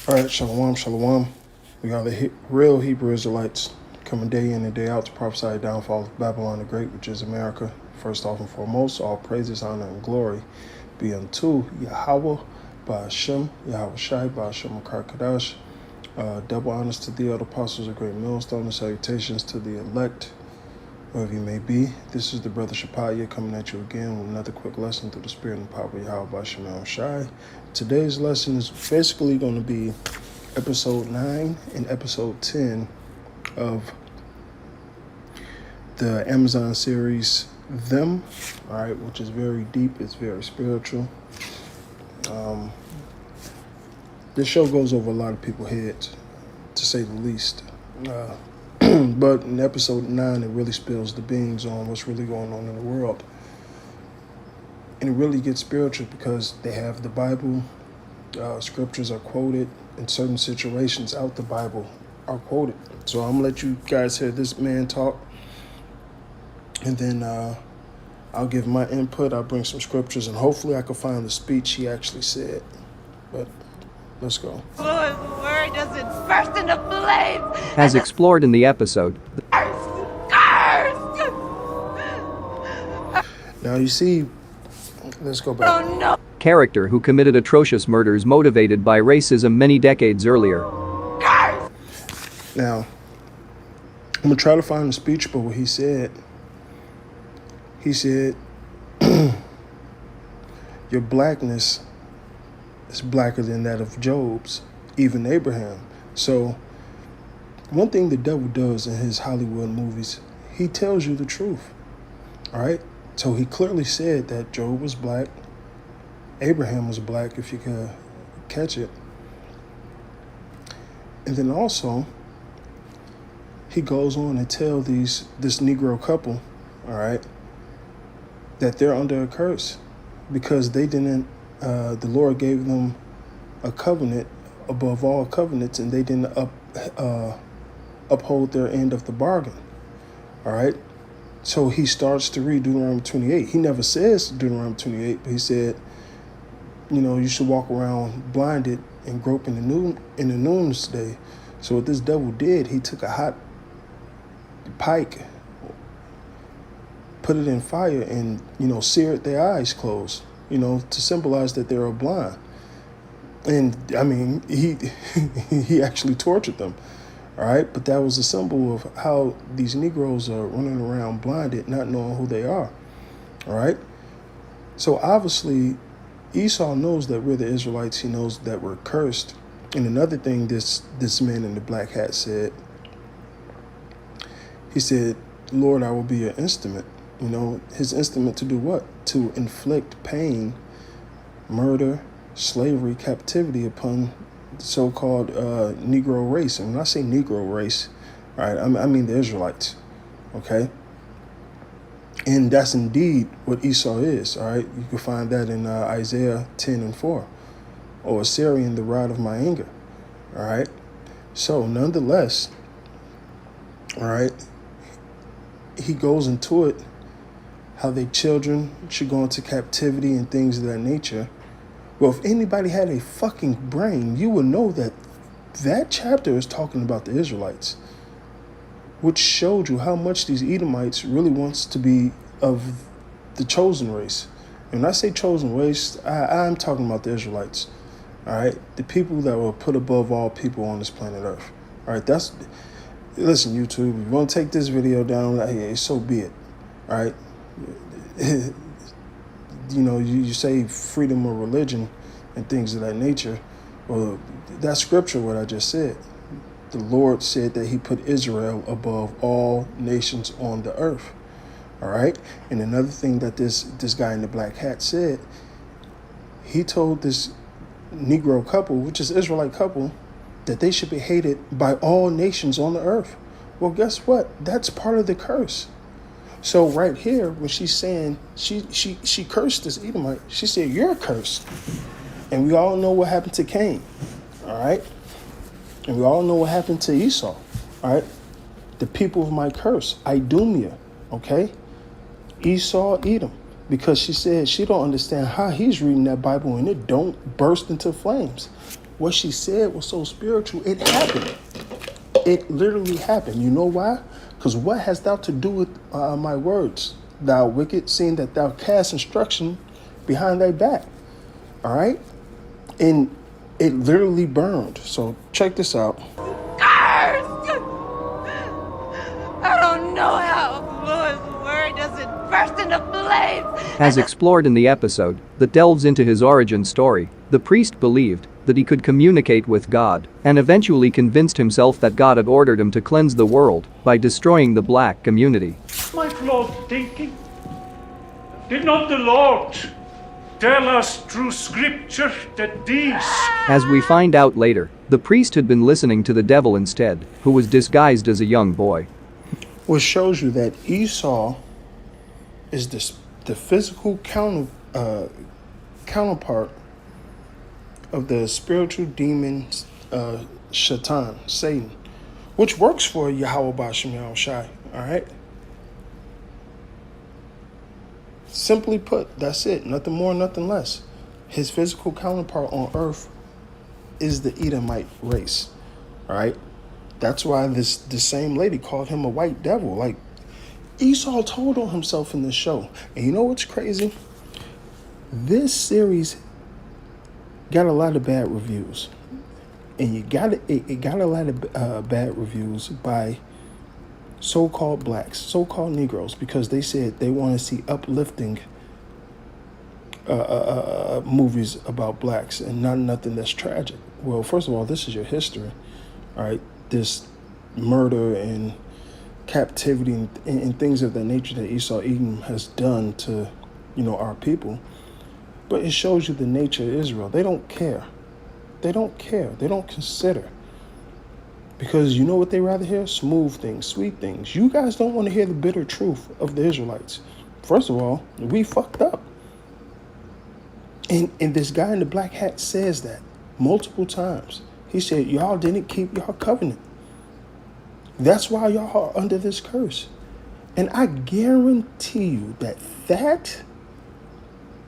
All right, shalom, shalom. We are the real Hebrew Israelites coming day in and day out to prophesy the downfall of Babylon the Great, which is America. First off and foremost, all praises, honor, and glory be unto Yahweh, Ba'ashem, Yahweh Shai, Ba'ashem Kadash. Double honors to the other apostles of Great Millstone and salutations to the elect, wherever you may be. This is the brother Shapaya coming at you again with another quick lesson through the spirit and power of Yahweh Ba'ashem Yahweh Shai. Today's lesson is basically going to be episode 9 and episode 10 of the Amazon series Them, all right, which is very deep, it's very spiritual. This show goes over a lot of people's heads, to say the least. But in episode 9, it really spills the beans on what's really going on in the world. And it really gets spiritual because they have the Bible, scriptures are quoted, in certain situations out the Bible are quoted. So I'm going to let you guys hear this man talk. And then I'll give my input. I'll bring some scriptures. And hopefully I can find the speech he actually said. But let's go. Lord's word doesn't burst into flames. As explored in the episode. Cursed! Now you see, let's go back. Oh no! Character who committed atrocious murders motivated by racism many decades earlier. Cursed! Now, I'm going to try to find the speech, but what he said, your blackness is blacker than that of Job's, even Abraham. So one thing the devil does in his Hollywood movies, he tells you the truth, all right? So he clearly said that Job was black, Abraham was black, if you could catch it. And then also, he goes on and tell this Negro couple, all right, that they're under a curse because they didn't, the Lord gave them a covenant above all covenants, and they didn't uphold their end of the bargain, all right? So he starts to read Deuteronomy 28. He never says Deuteronomy 28, but he said, you know, you should walk around blinded and grope in the noonday. So what this devil did, he took a hot pike, put it in fire, and, you know, seared their eyes closed, you know, to symbolize that they were blind. And I mean, he actually tortured them, all right? But that was a symbol of how these Negroes are running around blinded, not knowing who they are, all right? So obviously, Esau knows that we're the Israelites. He knows that we're cursed. And another thing this man in the black hat said, he said, Lord, I will be your instrument. You know, his instrument to do what? To inflict pain, murder, slavery, captivity upon the so-called Negro race. And when I say Negro race, all right, I mean the Israelites, okay? And that's indeed what Esau is, all right? You can find that in Isaiah 10:4, or Assyrian, the rod of my anger, all right? So nonetheless, all right, he goes into it, how their children should go into captivity and things of that nature. Well, if anybody had a fucking brain, you would know that that chapter is talking about the Israelites, which showed you how much these Edomites really wants to be of the chosen race. And when I say chosen race, I'm talking about the Israelites, all right? The people that were put above all people on this planet Earth, all right? Listen, YouTube, if you want to take this video down, hey, so be it, all right? You know, you say freedom of religion and things of that nature. Well, that's scripture, what I just said. The Lord said that he put Israel above all nations on the earth, all right? And another thing that this guy in the black hat said, he told this Negro couple, which is Israelite couple, that they should be hated by all nations on the earth. Well, guess what? That's part of the curse. So right here, when she's saying she cursed this Edomite, she said, you're cursed. And we all know what happened to Cain, all right? And we all know what happened to Esau, all right? The people of my curse, Idumea, okay? Esau, Edom. Because she said she don't understand how he's reading that Bible and it don't burst into flames. What she said was so spiritual, it happened. It literally happened. You know why? Because what hast thou to do with my words, thou wicked, seeing that thou cast instruction behind thy back? All right? And it literally burned. So check this out. Cursed! I don't know how Lord's word doesn't burst into flames. As explored in the episode that delves into his origin story, the priest believed that he could communicate with God and eventually convinced himself that God had ordered him to cleanse the world by destroying the black community. My Lord thinking? Did not the Lord tell us through scripture that these... As we find out later, the priest had been listening to the devil instead, who was disguised as a young boy. Which shows you that Esau is the physical counterpart of the spiritual demon Shaitan, Satan, which works for Yahweh Ba'Shem Yahushai, all right? Simply put, that's it. Nothing more, nothing less. His physical counterpart on earth is the Edomite race, all right? That's why this same lady called him a white devil. Like, Esau told on himself in this show. And you know what's crazy? This series got a lot of bad reviews. And it got a lot of bad reviews by so-called blacks, so-called Negroes, because they said they want to see uplifting movies about blacks and not nothing that's tragic. Well, first of all, this is your history, all right? This murder and captivity and things of that nature that Esau Edom has done to, our people. But it shows you the nature of Israel. They don't care. They don't care. They don't consider. Because you know what they rather hear? Smooth things, sweet things. You guys don't want to hear the bitter truth of the Israelites. First of all, we fucked up. And this guy in the black hat says that multiple times. He said, y'all didn't keep y'all covenant. That's why y'all are under this curse. And I guarantee you that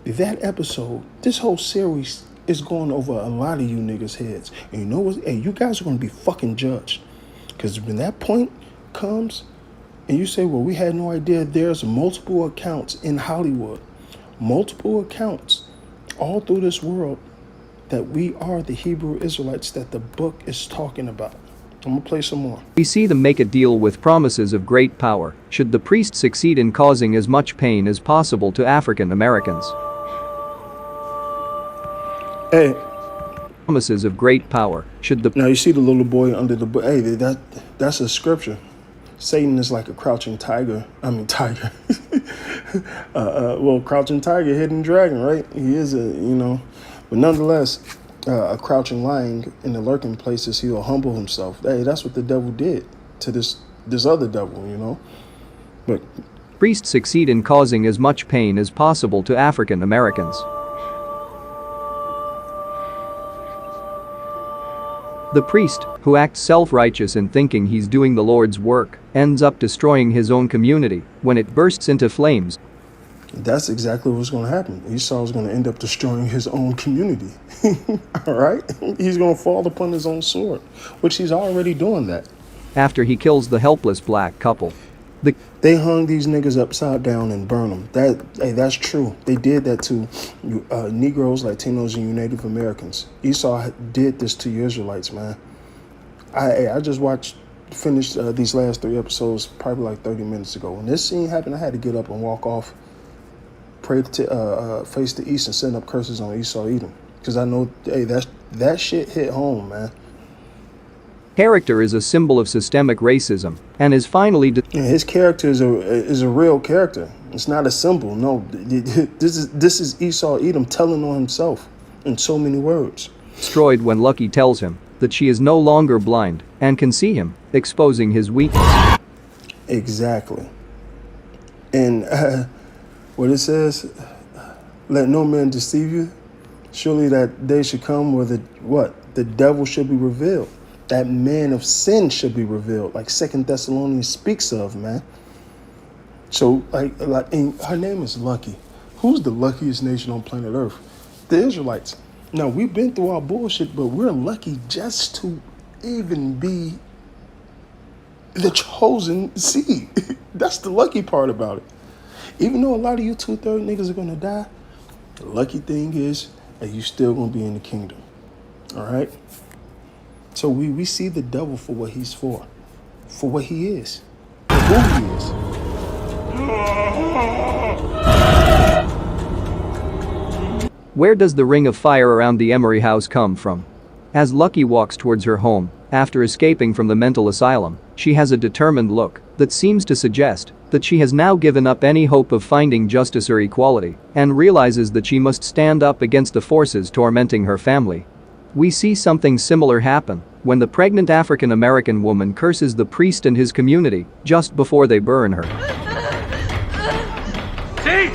episode, this whole series is going over a lot of you niggas' heads. And you know what? Hey, you guys are going to be fucking judged. Because when that point comes and you say, well, we had no idea, there's multiple accounts in Hollywood, multiple accounts all through this world that we are the Hebrew Israelites that the book is talking about. I'm going to play some more. We see them make a deal with promises of great power should the priest succeed in causing as much pain as possible to African Americans. Hey. Promises of great power should the... Now you see the little boy under the... Hey, that's a scripture. Satan is like a crouching tiger. Tiger. Crouching tiger, hidden dragon, right? He is but nonetheless, a crouching lion in the lurking places, he'll humble himself. Hey, that's what the devil did to this other devil, But priests succeed in causing as much pain as possible to African Americans. The priest, who acts self-righteous in thinking he's doing the Lord's work, ends up destroying his own community when it bursts into flames. That's exactly what's going to happen. Esau is going to end up destroying his own community. All right? He's going to fall upon his own sword, which he's already doing that. After he kills the helpless black couple. They hung these niggas upside down and burned them. That's true. They did that to Negroes, Latinos, and you Native Americans. Esau did this to you Israelites, man. I just finished these last 3 episodes probably like 30 minutes ago. When this scene happened, I had to get up and walk off, pray to face the east and send up curses on Esau Edom. Because I know, that shit hit home, man. Character is a symbol of systemic racism and is finally his character is a real character. It's not a symbol. No, this is Esau Edom telling on himself in so many words. Destroyed when Lucky tells him that she is no longer blind and can see him, exposing his weakness. Exactly. And what it says, let no man deceive you. Surely that day should come where the devil should be revealed. That man of sin should be revealed, like 2 Thessalonians speaks of, man. So, and her name is Lucky. Who's the luckiest nation on planet Earth? The Israelites. Now, we've been through our bullshit, but we're lucky just to even be the chosen seed. That's the lucky part about it. Even though a lot of you 2/3 niggas are gonna die, the lucky thing is that you still gonna be in the kingdom. All right? So we see the devil for what he's for what he is, for who he is. Where does the ring of fire around the Emery house come from? As Lucky walks towards her home, after escaping from the mental asylum, she has a determined look that seems to suggest that she has now given up any hope of finding justice or equality and realizes that she must stand up against the forces tormenting her family. We see something similar happen when the pregnant African American woman curses the priest and his community just before they burn her. See?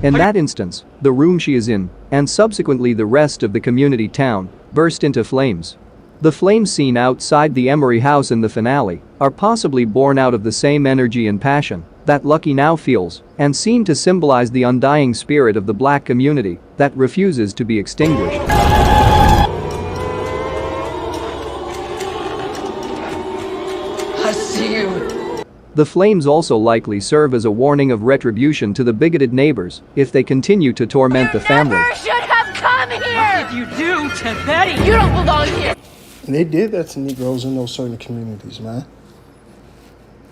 In that instance, the room she is in, and subsequently the rest of the community town, burst into flames. The flames seen outside the Emery house in the finale are possibly born out of the same energy and passion that Lucky now feels and seem to symbolize the undying spirit of the black community that refuses to be extinguished. I see you. The flames also likely serve as a warning of retribution to the bigoted neighbors if they continue to torment the family. Never should have come here. What did you do to Betty? You don't belong here. And they did that to Negroes in those certain communities, man.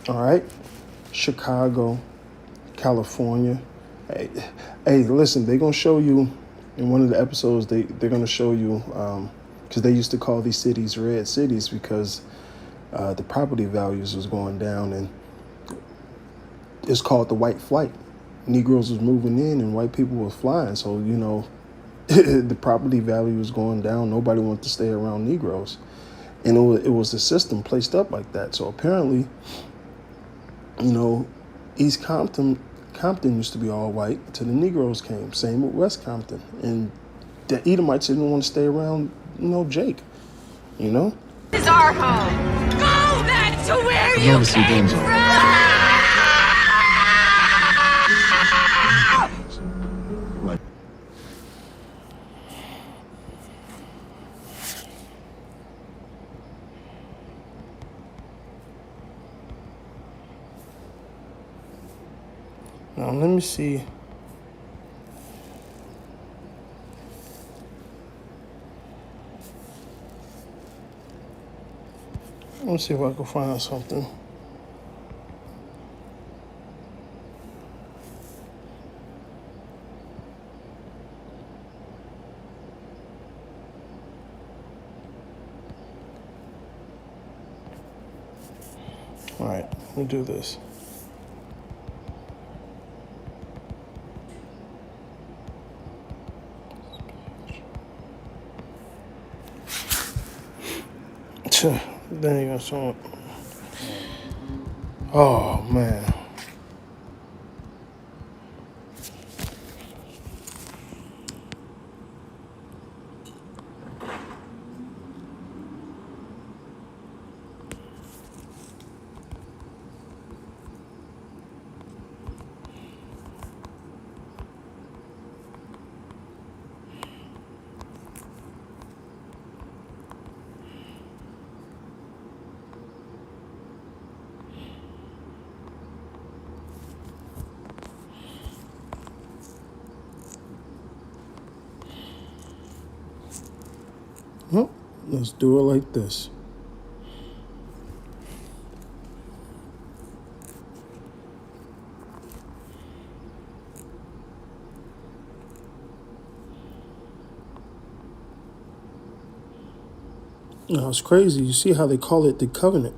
All right? Chicago, California. Hey, listen, they're going to show you in one of the episodes, they're going to show you, because they used to call these cities red cities because the property values was going down, and it's called the white flight. Negroes was moving in and white people were flying. So, you know, the property value was going down. Nobody wanted to stay around Negroes. And it was the system placed up like that. So apparently, you know, East Compton used to be all white until the Negroes came. Same with West Compton. And the Edomites didn't want to stay around, you know, Jake, you know? This is our home. Go back to where you came from. Now, let me see. Let me see if I can find something. All right, let me do this. Then you got some. Oh man. Well, let's do it like this. Now, it's crazy. You see how they call it the covenant.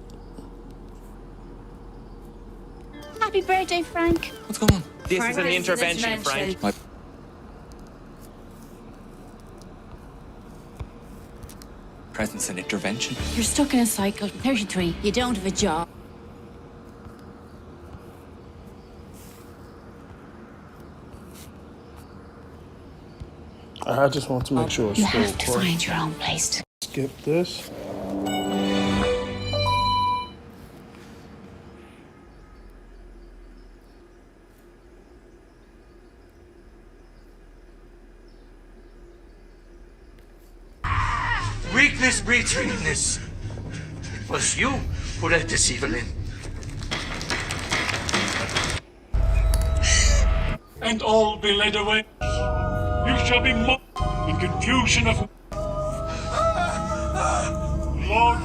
Happy birthday, Frank. What's going on? This is an intervention, Frank. My presence and intervention. You're stuck in a cycle. 33. You don't have a job. I just want to make sure it's You still have to recording. find your own place. Skip this. Weakness breeds weakness. It was you who let this evil in. And all be led away. You shall be mocked in confusion of... The Lord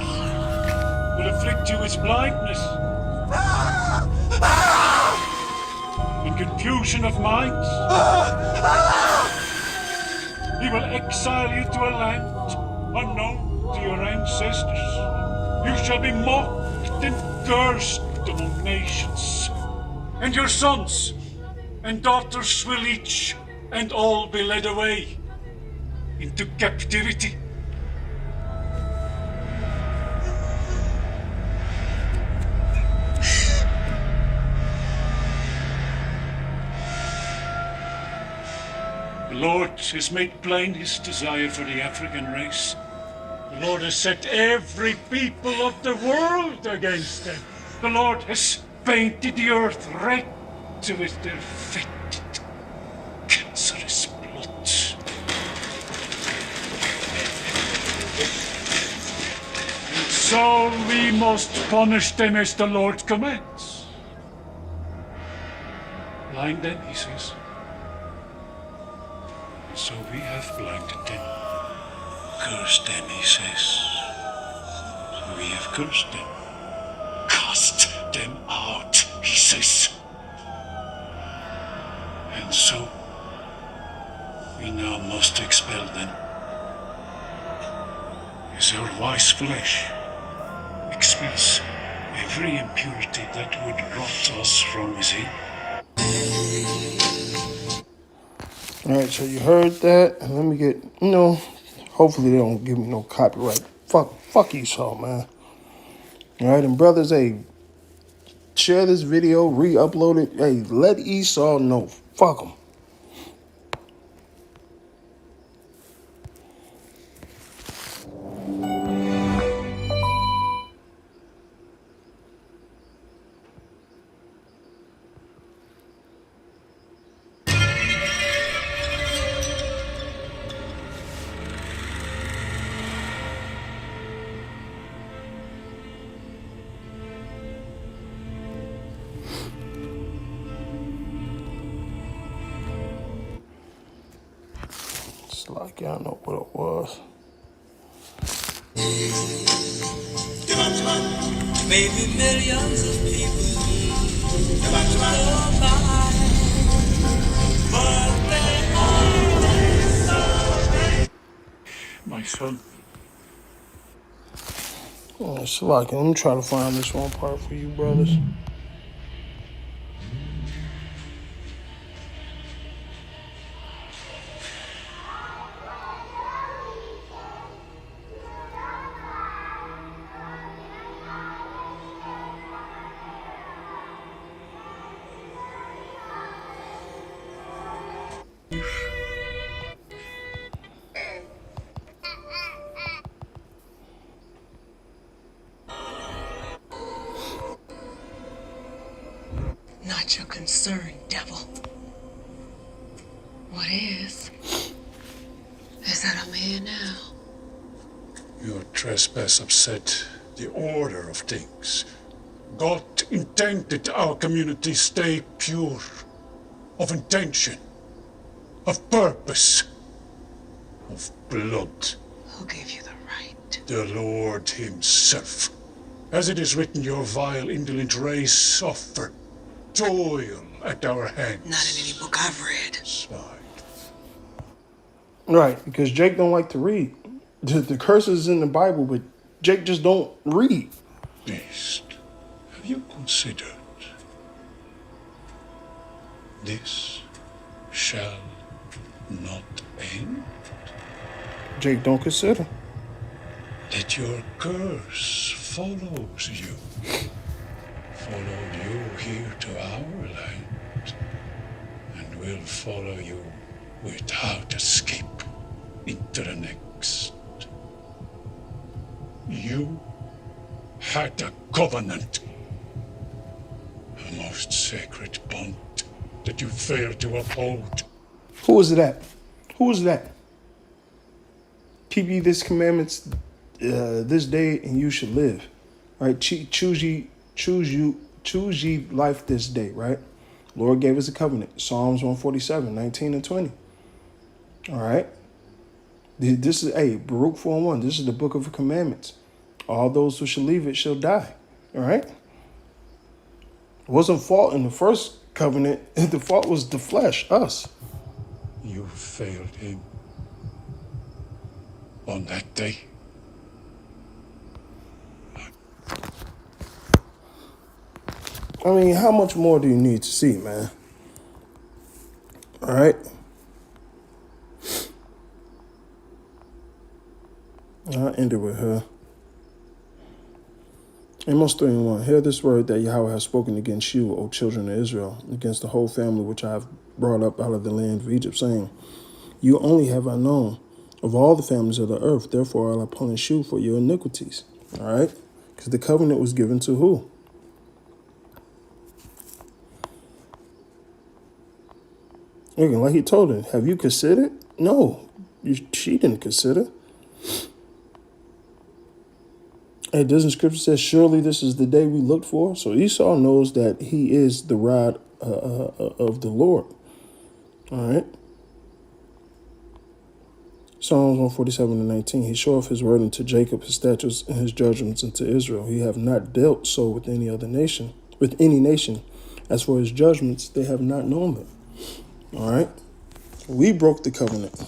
will afflict you with blindness and confusion of minds. He will exile you to a land unknown to your ancestors. You shall be mocked and cursed among nations. And your sons and daughters will each and all be led away into captivity. The Lord has made plain his desire for the African race. The Lord has set every people of the world against them. The Lord has painted the earth red with their fetid, cancerous blood. And so we must punish them as the Lord commands. Blind them, he says. So we have blinded them. Curse them, he says. So we have cursed them. Cast them out, he says. And so we now must expel them. As our wise flesh expels every impurity that would rot us from within. Alright, so you heard that. And let me get, hopefully they don't give me no copyright. Fuck ESAU, man. Alright, and brothers, hey, share this video, re-upload it. Hey, let ESAU know. Fuck them. Like, I don't know what it was. Maybe millions of people My son. Oh, it's like, let me try to find this one part for you, brothers. Not your concern, devil. What is that I'm here now. Your trespass upset the order of things. God intended our community stay pure, of intention, of purpose, of blood. Who gave you the right? The Lord himself. As it is written, your vile, indolent race suffer, toil at our hands. Not in any book I've read. Swine. Right, because Jake don't like to read. The curses in the Bible, but Jake just don't read. Beast, have you considered this shall not end? Jake don't consider. That your curse follows you. Followed you here to our land, and will follow you without escape into the next. You had a covenant, a most sacred bond that you failed to uphold. Who is that? Who is that? Keep ye these commandments this day and you should live. Right? Choose ye life this day, right? Lord gave us a covenant. Psalms 147, 19 and 20. All right? This is, Baruch 4:1. This is the book of the commandments. All those who shall leave it shall die. All right? It wasn't fault in the first covenant. The fault was the flesh, us. You failed him on that day. I mean, how much more do you need to see, man? All right? I'll end it with her. Amos 3:1. Hear this word that Yahweh has spoken against you, O children of Israel, against the whole family which I have brought up out of the land of Egypt, saying, you only have I known of all the families of the earth, therefore I'll punish you for your iniquities. All right? Because the covenant was given to who? Again, like he told her, have you considered? No, she didn't consider. Hey, doesn't scripture say, surely this is the day we looked for? So Esau knows that he is the rod of the Lord. All right. Psalms 147 and 19. He showeth his word unto Jacob, his statutes and his judgments unto Israel. He have not dealt so with any other nation, with any nation. As for his judgments, they have not known them. All right. We broke the covenant.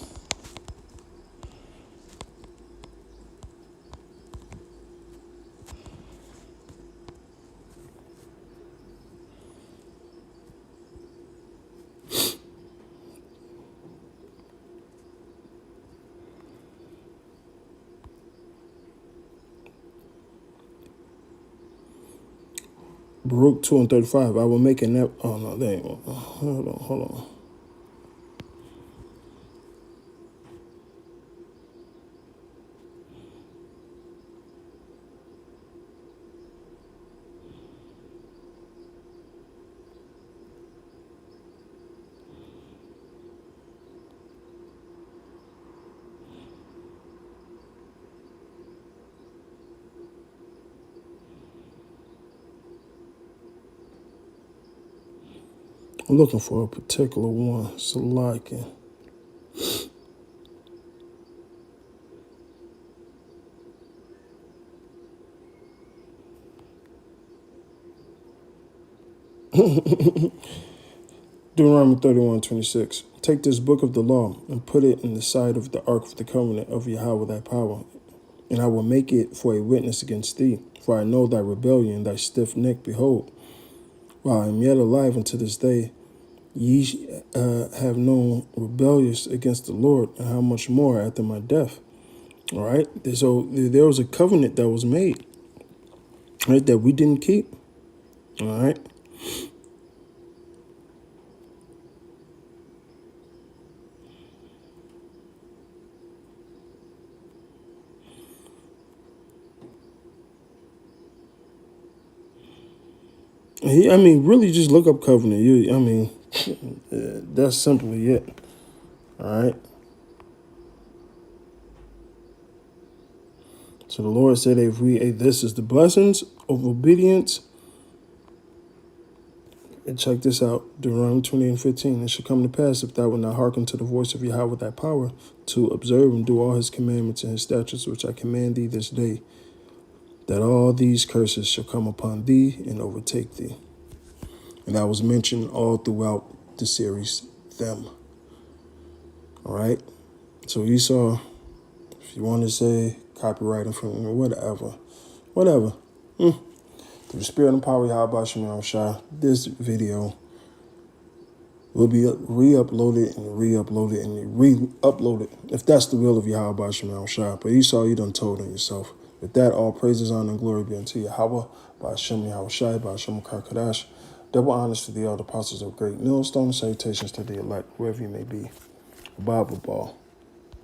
Baruch 2 and 35. I will make a net. Oh, no, they ain't. Hold on. I'm looking for a particular one. So like it. Deuteronomy 31:26. Take this book of the law and put it in the side of the ark of the covenant of Yahweh thy power, and I will make it for a witness against thee. For I know thy rebellion, thy stiff neck. Behold, while I am yet alive unto this day, ye have known rebellious against the Lord, and how much more after my death. All right. So there was a covenant that was made, right, that we didn't keep. All right. I mean, really just look up covenant. That's simply it. All right. So the Lord said, if this is the blessings of obedience. And check this out, Deuteronomy 20:15. It shall come to pass, if thou wilt not hearken to the voice of Yahweh thy power, to observe and do all his commandments and his statutes, which I command thee this day, that all these curses shall come upon thee and overtake thee. And that was mentioned all throughout the series, them. All right. So Esau, if you want to say copyright infringement, whatever. Through the spirit and power of Yahweh Shem Shah, this video will be re-uploaded and re-uploaded and re-uploaded, if that's the will of Yahweh Shem Shah. But Esau, you done told on yourself. With that, all praises, honor, and glory be unto Yahweh, by Hashem Yahweh Shai, by Hashem Karkadash. Double honors to the elder apostles of great millstone, salutations to the elect, wherever you may be. Bible ball.